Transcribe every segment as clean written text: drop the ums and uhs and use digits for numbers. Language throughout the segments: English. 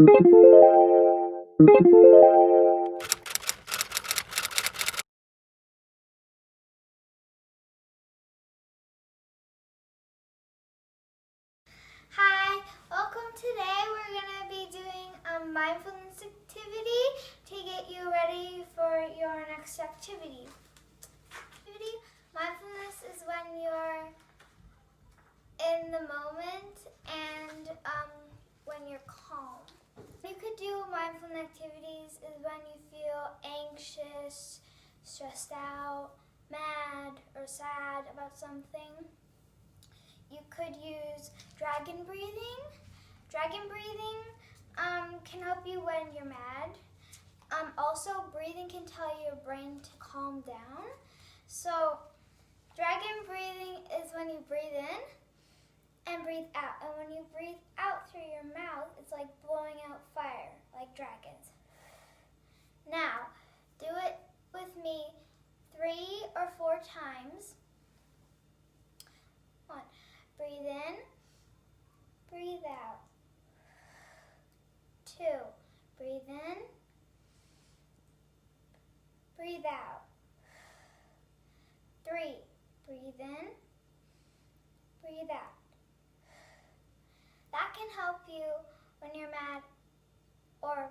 Hi, welcome. Today we're going to be doing a mindfulness activity to get you ready for your next activity. Mindfulness is when you're in the moment and when you're calm. You could do mindfulness activities is when you feel anxious, stressed out, mad, or sad about something. You could use dragon breathing. Dragon breathing can help you when you're mad. Also, breathing can tell your brain to calm down. So, dragon breathing is when you breathe in and breathe out. And when you breathe out through your mouth, it's like blowing out fire, like dragons. Now, do it with me 3 or 4 times. 1. Breathe in, breathe out. 2. Breathe in, breathe out. 3. Breathe in, breathe out. That can help you when you're mad or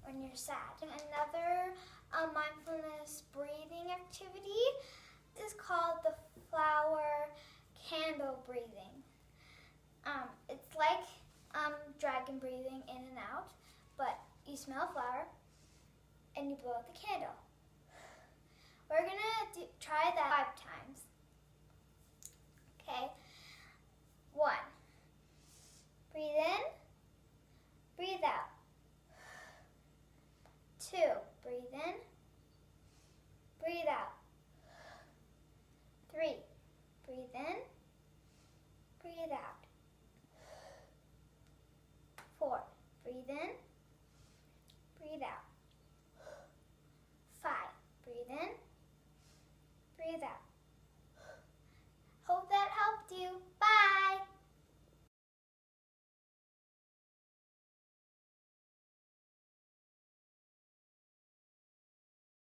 when you're sad. Another mindfulness breathing activity is called the flower candle breathing. It's like dragon breathing in and out, but you smell a flower and you blow out the candle. We're gonna try that 5 times. Okay. 1.